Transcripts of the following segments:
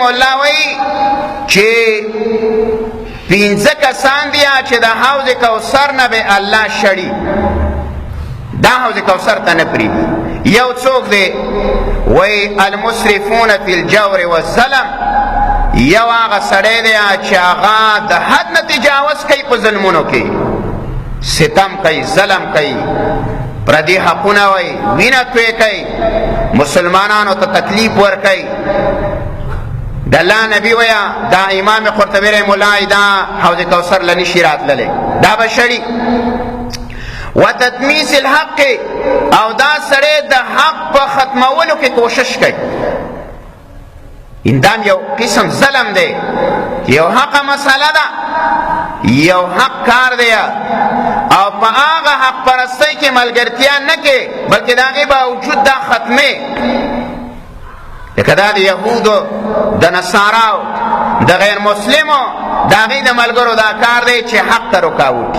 مولا وی چې 15 کسان دي چې د حوض کوثر نه به الله شړي دا حوض کوثر ته نه پریږدي یو څوک دی وی المسرفون فی الجور والظلم یو هغه سړی دی چې هغه د حد نه تجاوز کوي په ظلمونو کې ستم کوي ظلم کوي پردی حقونه وی وینه توی کوي مسلمانانو ته تکلیف ورکوي د الله نبی ویا دا امام قرطبی رحمه الله دا حوض کوثر لنشي راتللی دا به شړي وتدمیس الحق او دا سړی د حق په ختمولو کې کوشش کوي اندام یو قسم ظلم دی یو حق مسئله ده یو حق کار دی او په هغه حق پرستی کې ملګرتیا نه کوي بلکې د هغې باوجود دا ختمې لکه دا د یهودو د نصاراو د غیر مسلمو د هغې د ملګرو دا کار دی چې حق ته رکاوټ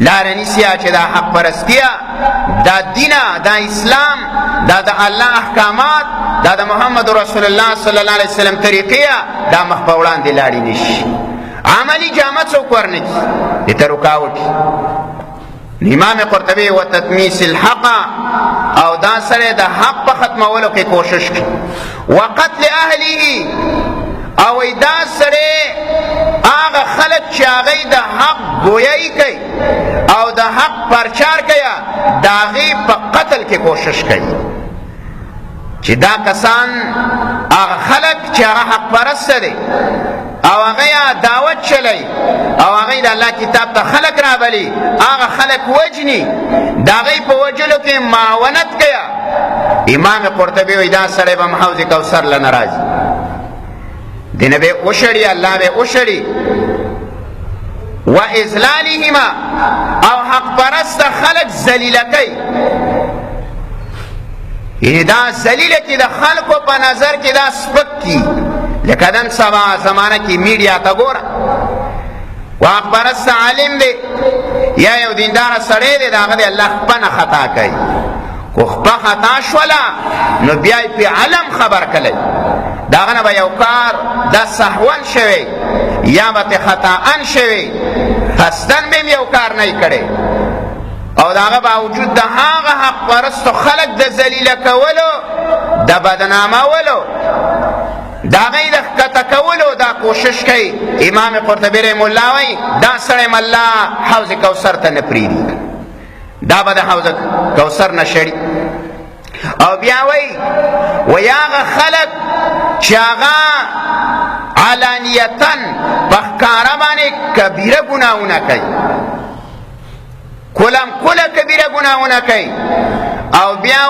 لاره نیسي چې دا حق پرستیا دا دینه دا اسلام دا د الله احکامات دا د محمد رسول الله صلی الله علیه وسلم طریقې دا مخ په وړاندې لاړې نشي عملی جامه څوک ورنکي دې ته رکاوټ امام قرطبی و تدمیس الحق او دا سره د حق په ختمولو کې کوشش کوي وقتل اهله او دا سره هغه خلک چې هغه د حق گویایی کوي او د حق پرچار کوي د هغې په قتل کې کوشش کوي چې دا کسان هغه خلک چې هغه حق پرست دي او هغه دعوت چلی او هغه د الله کتاب ته خلق رابلی هغه خلق وجنی د هغې په وجلو کې معاونت کوي امام قرطبی وی دا سړی به حوض کوثر له نه راځي دینه به وشړي الله به وشړي و اذلالهما او حق پرست خلق ذلیله کوي یعنی دا ذلیله کې د خلقو په نظر کې دا سپک کی لکه نن سبا زمانه کې میډیا ته ګوره واق پرست عالم دی یا یو دیندار سړی دی د هغه د الله خپه نه خطا کوي کو خپه خطا شوله نو بیا یې پې علم خبر کلی د هغه نه به یو کار دا سهون شوی یا به تې خطاان شوی قصدن به یو کار نه کړی او د هغه باوجود د هغه حق پرستو خلق د ذلیله کولو د بدنامولو دا غي د ښکته کولو دا کوشش کوي امام قرطبی رحمه الله وایي دا سړی م الله حوض کوثر ته نه پرېږدي دا به د حوض کوثر نه شړي او بیا وایي هغه خلک چې هغه علانیتاً په ښکاره باندې کبیره ګناهونه کوي کلم کله کبیره ګناهونه کوي او بیا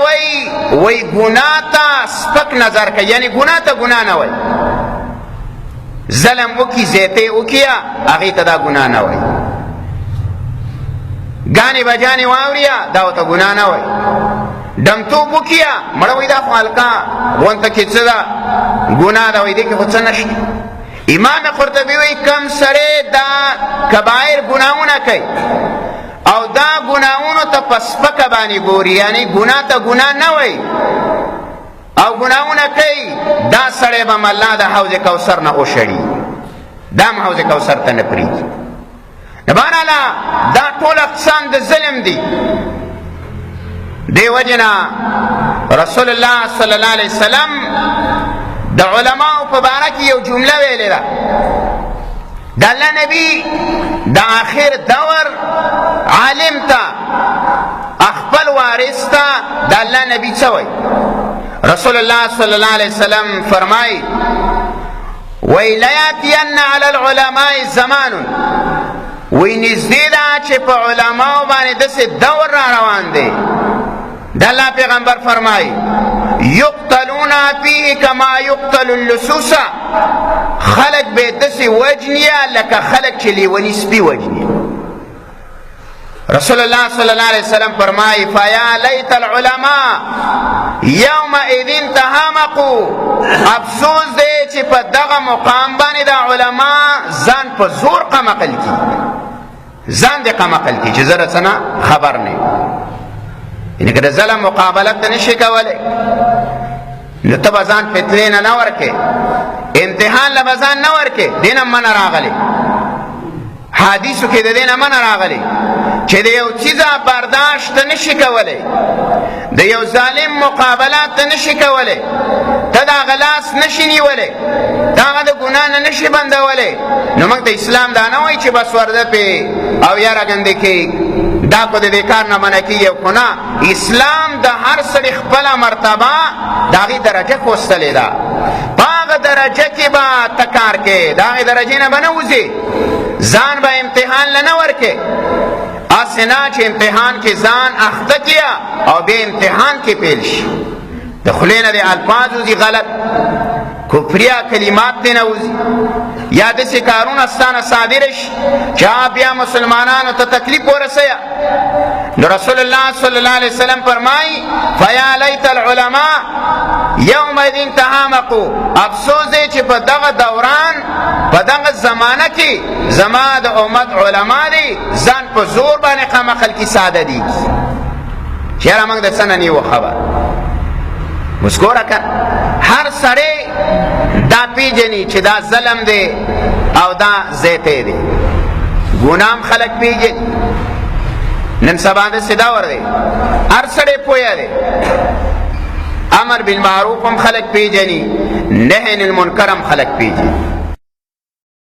وی گناه تا سپک نظر کوي یعنی گناه تا گناه نه وای ظلم وکي زیته وکیا هغې ته دا گناه نه وای ګانې بجانې واوریا دا ورته گناه نه وای ډمتوب وکیا مړه وای دا خو هلکه غونته کې څه ده گناه ده وای دې کې خو څه نشته امام قرطبي وای کم سړی دا کبایر گناهونه کوي او دا گناہونو تا پسپک بانی گوری یعنی گناہ تا گناہ نوی او گناہونا کئی دا سڑے بم اللہ دا حوض کوثر نا اوشڑی دا حوض کوثر تا نپرید نبارالا دا طول اقسام دا ظلم دی دی وجنا رسول اللہ صلی اللہ علیہ وسلم دا علماء پبارکی یو جملہ ویلے دا دا اللہ نبی دا آخر دور عالم تا اخبر وارث تا دا اللہ نبی چوئی رسول اللہ صلی اللہ علیہ وسلم فرمائی وَإِلَيَاتِيَنَّ عَلَى الْعُلَمَاءِ زَمَانٌ وی نزدی دا چه پا علماء بانی دس دور را روان دے دا اللہ پیغمبر فرمائی یقتلون فیه کما یقتل اللصوص خلق بے دس وجنیا لکا خلق چلی ونسبی وجنیا رسول اللہ صلی اللہ علیہ وسلم فرمائی فیا لیت العلماء یومئذ تهامقوا افسوس دے چی پا دغا مقام بانی دا علماء زان پا زور قمقل کی زان دے قمقل کی چی ذرا سنا خبر نہیں یعنی کہ ظلم مقابلت نشی کولے نو ته به ځان فتنې نه نه ورکې، امتحان له به ځان نه ورکې. دې نه منع راغلی، حدیثو کې د دې نه منع راغلی چې د یو چیزه برداشت ته نشي کولی، د یو ظالم مقابله ته نشي کولی، ته د هغه لاس نشي نیولی، ته هغه د ګناه نه نشي بندولی. نو موږ د اسلام دا نه وایي چې بس ورده پې او یا راګندې کې دا کو د دې کار نه منع کېږي او نه. اسلام د هر سړي خپله مرتبه د هغې درجه خوستلې ده، په هغه درجه کې به ته کار کوې، د هغې درجې نه به نه وځې، ځان به امتحان له نه ورکې. اسې نه چې امتحان کې ځان اخته کیا او بیا امتحان کې پیل شي، د خولې نه د الفاظ وځي غلط، کفریا کلمات دی نه وځي، یا داسې کارونه ستانه صادره شي چې بیا مسلمانانو ته تکلیف ورسویه. نو رسول الله صلی الله علیه وسلم فرمایي فیا لیت العلماء یومئذ تحامقوا، افسوس دی چې په دغه دوران په دغه زمانه کې زما د امت علما دي ځان په زور باندې قامه خلکي ساده دي چې یاره موږ د څه نه نیو خبر. اوس ګوره که هر سړی دا پیژني چې دا ظلم دی او دا زیتی دی، ګناه خلک پیژني. نن سبا داسې دور دی هر سړی پوهه دی، امر بالمعروف هم خلک پیژني، نهی عن المنکر هم خلک پیژني.